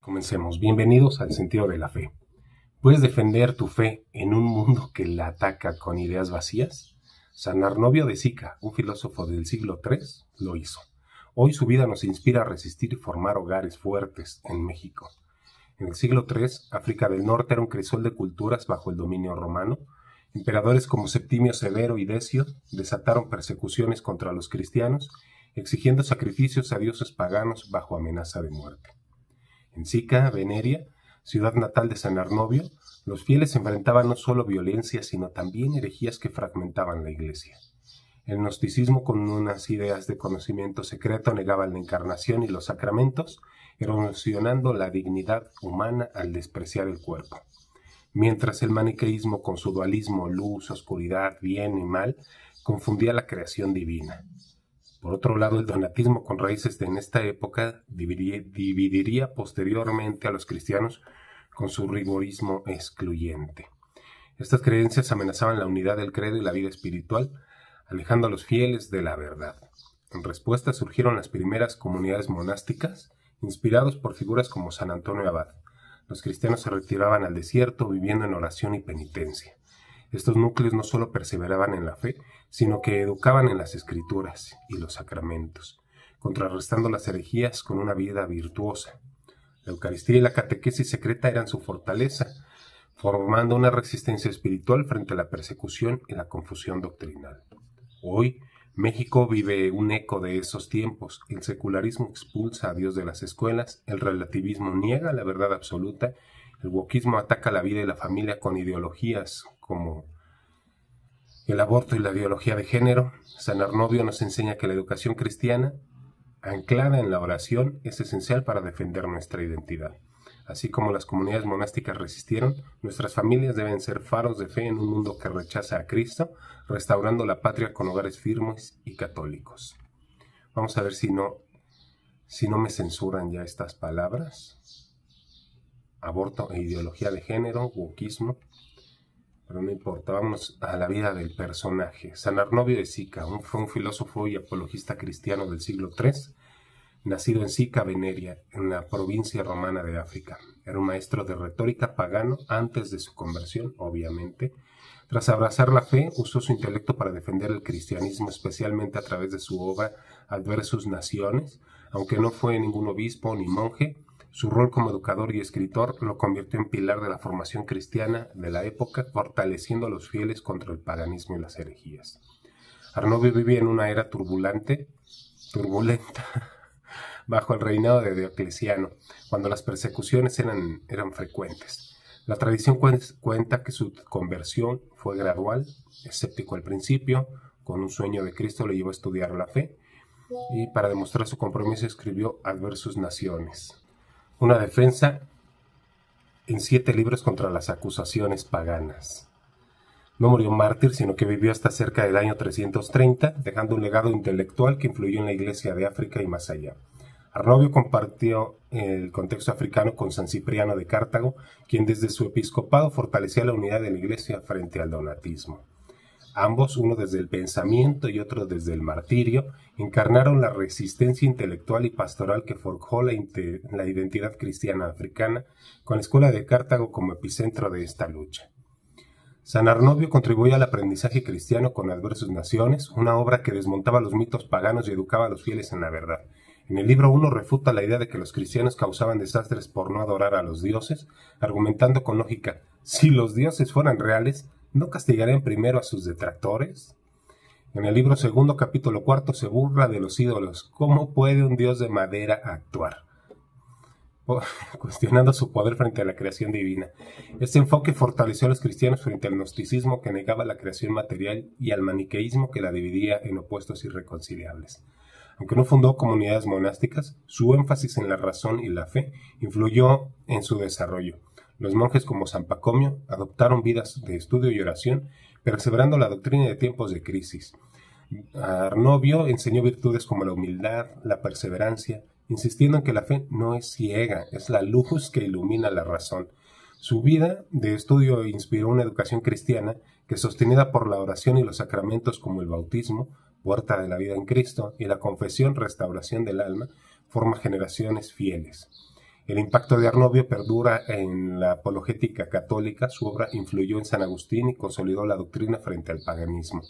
Comencemos. Bienvenidos al sentido de la fe. ¿Puedes defender tu fe en un mundo que la ataca con ideas vacías? San Arnovio de Sica, un filósofo del siglo III, lo hizo. Hoy su vida nos inspira a resistir y formar hogares fuertes en México. En el siglo III, África del Norte era un crisol de culturas bajo el dominio romano. Emperadores como Septimio Severo y Decio desataron persecuciones contra los cristianos, exigiendo sacrificios a dioses paganos bajo amenaza de muerte. En Sica, Veneria, ciudad natal de San Arnovio, los fieles enfrentaban no solo violencia, sino también herejías que fragmentaban la iglesia. El gnosticismo, con unas ideas de conocimiento secreto, negaba la encarnación y los sacramentos, erosionando la dignidad humana al despreciar el cuerpo. Mientras el maniqueísmo, con su dualismo, luz, oscuridad, bien y mal, confundía la creación divina. Por otro lado, el donatismo, con raíces en esta época, dividiría posteriormente a los cristianos con su rigorismo excluyente. Estas creencias amenazaban la unidad del credo y la vida espiritual, alejando a los fieles de la verdad. En respuesta surgieron las primeras comunidades monásticas, inspirados por figuras como San Antonio Abad. Los cristianos se retiraban al desierto, viviendo en oración y penitencia. Estos núcleos no solo perseveraban en la fe, sino que educaban en las escrituras y los sacramentos, contrarrestando las herejías con una vida virtuosa. La Eucaristía y la catequesis secreta eran su fortaleza, formando una resistencia espiritual frente a la persecución y la confusión doctrinal. Hoy, México vive un eco de esos tiempos. El secularismo expulsa a Dios de las escuelas, el relativismo niega la verdad absoluta, el wokismo ataca la vida y la familia con ideologías como el aborto y la ideología de género. San Arnovio nos enseña que la educación cristiana, anclada en la oración, es esencial para defender nuestra identidad. Así como las comunidades monásticas resistieron, nuestras familias deben ser faros de fe en un mundo que rechaza a Cristo, restaurando la patria con hogares firmes y católicos. Vamos a ver si no me censuran ya estas palabras. Aborto e ideología de género, wokismo, pero no importa, vamos a la vida del personaje. San Arnovio de Sica fue un filósofo y apologista cristiano del siglo III, nacido en Sica, Veneria, en la provincia romana de África. Era un maestro de retórica pagano antes de su conversión, obviamente. Tras abrazar la fe, usó su intelecto para defender el cristianismo, especialmente a través de su obra Adversus Nationes. Aunque no fue ningún obispo ni monje, su rol como educador y escritor lo convirtió en pilar de la formación cristiana de la época, fortaleciendo a los fieles contra el paganismo y las herejías. Arnovio vivía en una era turbulenta, bajo el reinado de Diocleciano, cuando las persecuciones eran frecuentes. La tradición cuenta que su conversión fue gradual, escéptico al principio, con un sueño de Cristo le llevó a estudiar la fe, y para demostrar su compromiso escribió Adversus Nationes, una defensa en 7 libros contra las acusaciones paganas. No murió mártir, sino que vivió hasta cerca del año 330, dejando un legado intelectual que influyó en la Iglesia de África y más allá. Arnovio compartió el contexto africano con San Cipriano de Cartago, quien desde su episcopado fortalecía la unidad de la Iglesia frente al donatismo. Ambos, uno desde el pensamiento y otro desde el martirio, encarnaron la resistencia intelectual y pastoral que forjó la identidad cristiana africana, con la escuela de Cartago como epicentro de esta lucha. San Arnovio contribuyó al aprendizaje cristiano con Adversus Nationes, una obra que desmontaba los mitos paganos y educaba a los fieles en la verdad. En el libro 1 refuta la idea de que los cristianos causaban desastres por no adorar a los dioses, argumentando con lógica: si los dioses fueran reales, ¿no castigarían primero a sus detractores? En el libro 2, capítulo 4, se burla de los ídolos. ¿Cómo puede un dios de madera actuar? Cuestionando su poder frente a la creación divina. Este enfoque fortaleció a los cristianos frente al gnosticismo, que negaba la creación material, y al maniqueísmo, que la dividía en opuestos irreconciliables. Aunque no fundó comunidades monásticas, su énfasis en la razón y la fe influyó en su desarrollo. Los monjes como San Pacomio adoptaron vidas de estudio y oración, perseverando la doctrina de tiempos de crisis. Arnovio enseñó virtudes como la humildad, la perseverancia, insistiendo en que la fe no es ciega, es la luz que ilumina la razón. Su vida de estudio inspiró una educación cristiana que, sostenida por la oración y los sacramentos como el bautismo, puerta de la vida en Cristo, y la confesión, restauración del alma, forma generaciones fieles. El impacto de Arnovio perdura en la apologética católica. Su obra influyó en San Agustín y consolidó la doctrina frente al paganismo.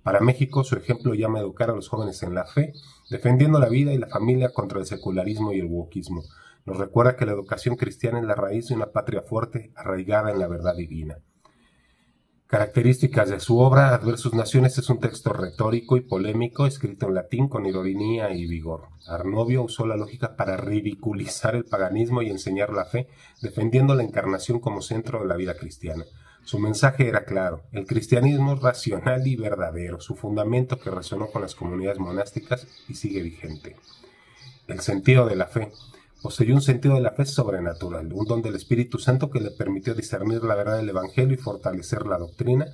Para México, su ejemplo llama a educar a los jóvenes en la fe, defendiendo la vida y la familia contra el secularismo y el wokismo. Nos recuerda que la educación cristiana es la raíz de una patria fuerte, arraigada en la verdad divina. Características de su obra: Adversus Naciones es un texto retórico y polémico, escrito en latín con ironía y vigor. Arnovio usó la lógica para ridiculizar el paganismo y enseñar la fe, defendiendo la encarnación como centro de la vida cristiana. Su mensaje era claro: el cristianismo es racional y verdadero, su fundamento que resonó con las comunidades monásticas y sigue vigente. El sentido de la fe. Poseyó un sentido de la fe sobrenatural, un don del Espíritu Santo que le permitió discernir la verdad del Evangelio y fortalecer la doctrina.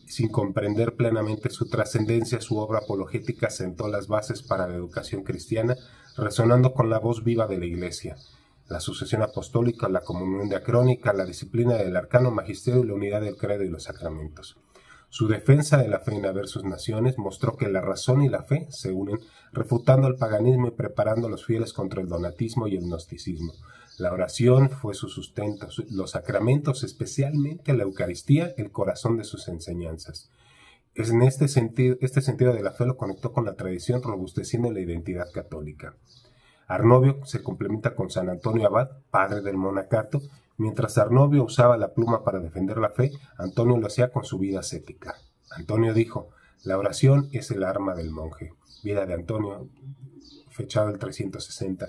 Sin comprender plenamente su trascendencia, su obra apologética sentó las bases para la educación cristiana, resonando con la voz viva de la Iglesia. La sucesión apostólica, la comunión diacrónica, la disciplina del arcano magisterio y la unidad del credo y los sacramentos. Su defensa de la fe en Adversus Naciones mostró que la razón y la fe se unen, refutando el paganismo y preparando a los fieles contra el donatismo y el gnosticismo. La oración fue su sustento, los sacramentos, especialmente la Eucaristía, el corazón de sus enseñanzas. En este sentido de la fe lo conectó con la tradición, robusteciendo la identidad católica. Arnovio se complementa con San Antonio Abad, padre del monacato. Mientras Arnovio usaba la pluma para defender la fe, Antonio lo hacía con su vida ascética. Antonio dijo: la oración es el arma del monje. Vida de Antonio, fechado el 360.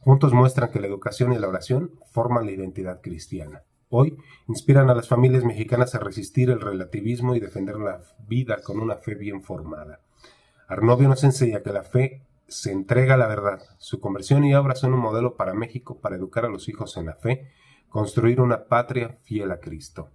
Juntos muestran que la educación y la oración forman la identidad cristiana. Hoy inspiran a las familias mexicanas a resistir el relativismo y defender la vida con una fe bien formada. Arnovio nos enseña que la fe se entrega a la verdad. Su conversión y obra son un modelo para México, para educar a los hijos en la fe, construir una patria fiel a Cristo.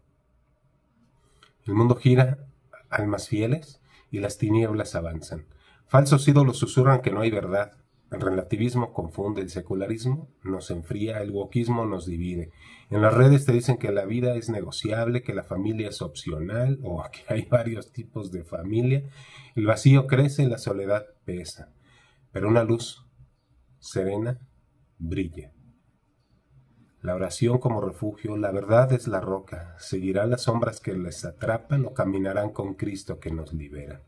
El mundo gira, almas fieles, y las tinieblas avanzan. Falsos ídolos susurran que no hay verdad. El relativismo confunde, el secularismo nos enfría, el wokismo nos divide. En las redes te dicen que la vida es negociable, que la familia es opcional o que hay varios tipos de familia. El vacío crece, la soledad pesa. Pero una luz serena brilla. La oración como refugio, la verdad es la roca. Seguirán las sombras que les atrapan o caminarán con Cristo que nos libera.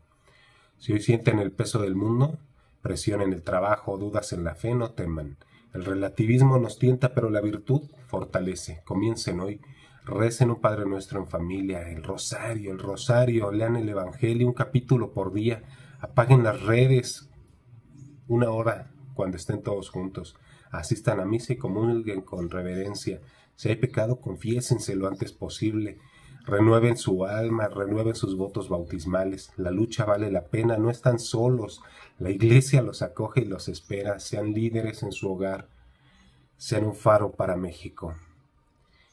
Si hoy sienten el peso del mundo, presión en el trabajo, dudas en la fe, no teman. El relativismo nos tienta, pero la virtud fortalece. Comiencen hoy, recen un Padre Nuestro en familia, el rosario, lean el Evangelio, un capítulo por día, apaguen las redes, 1 hora cuando estén todos juntos. Asistan a misa y comulguen con reverencia. Si hay pecado, confiésense lo antes posible. Renueven su alma, renueven sus votos bautismales. La lucha vale la pena, no están solos. La Iglesia los acoge y los espera. Sean líderes en su hogar. Sean un faro para México.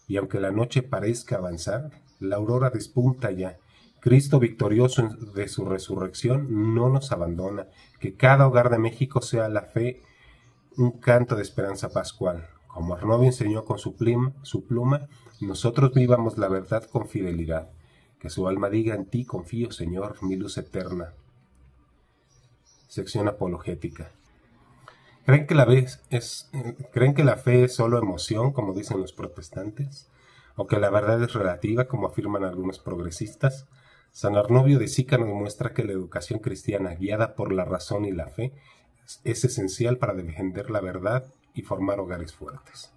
Y aunque la noche parezca avanzar, la aurora despunta ya. Cristo, victorioso de su resurrección, no nos abandona. Que cada hogar de México sea la fe un canto de esperanza pascual. Como Arnovio enseñó con su pluma, nosotros vivamos la verdad con fidelidad. Que su alma diga: en ti confío, Señor, mi luz eterna. Sección apologética. ¿Creen que la fe es solo emoción, como dicen los protestantes? ¿O que la verdad es relativa, como afirman algunos progresistas? San Arnovio de Sica nos muestra que la educación cristiana, guiada por la razón y la fe, es esencial para defender la verdad y formar hogares fuertes.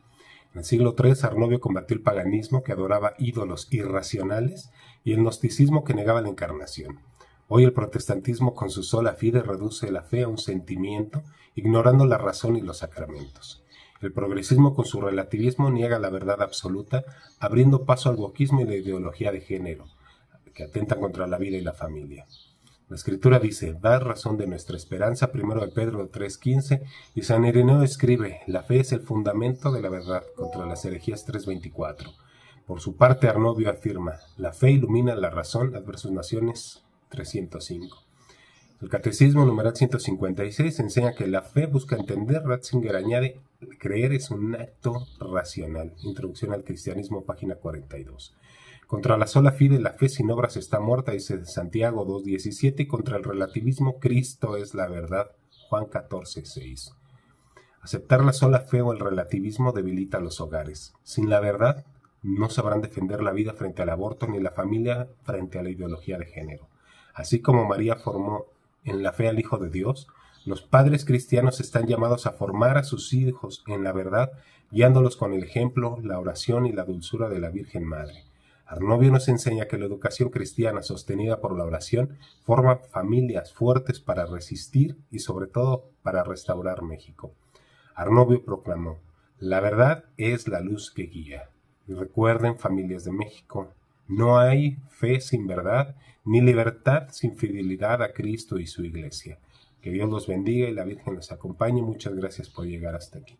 En el siglo III, Arnovio combatió el paganismo, que adoraba ídolos irracionales, y el gnosticismo, que negaba la encarnación. Hoy el protestantismo, con su sola fide, reduce la fe a un sentimiento, ignorando la razón y los sacramentos. El progresismo, con su relativismo, niega la verdad absoluta, abriendo paso al wokismo y la ideología de género, que atentan contra la vida y la familia. La Escritura dice: dad razón de nuestra esperanza, 1 de Pedro 3:15, y San Ireneo escribe: la fe es el fundamento de la verdad, contra las herejías 3:24. Por su parte, Arnovio afirma: la fe ilumina la razón, Adversus Naciones 305. El Catecismo numeral 156 enseña que la fe busca entender. Ratzinger añade: creer es un acto racional. Introducción al Cristianismo, página 42. Contra la sola fide, la fe sin obras está muerta, dice Santiago 2:17, y contra el relativismo, Cristo es la verdad, Juan 14:6. Aceptar la sola fe o el relativismo debilita los hogares. Sin la verdad, no sabrán defender la vida frente al aborto ni la familia frente a la ideología de género. Así como María formó en la fe al Hijo de Dios, los padres cristianos están llamados a formar a sus hijos en la verdad, guiándolos con el ejemplo, la oración y la dulzura de la Virgen Madre. Arnovio nos enseña que la educación cristiana sostenida por la oración forma familias fuertes para resistir y sobre todo para restaurar México. Arnovio proclamó: la verdad es la luz que guía. Y recuerden, familias de México, no hay fe sin verdad, ni libertad sin fidelidad a Cristo y su Iglesia. Que Dios los bendiga y la Virgen los acompañe. Muchas gracias por llegar hasta aquí.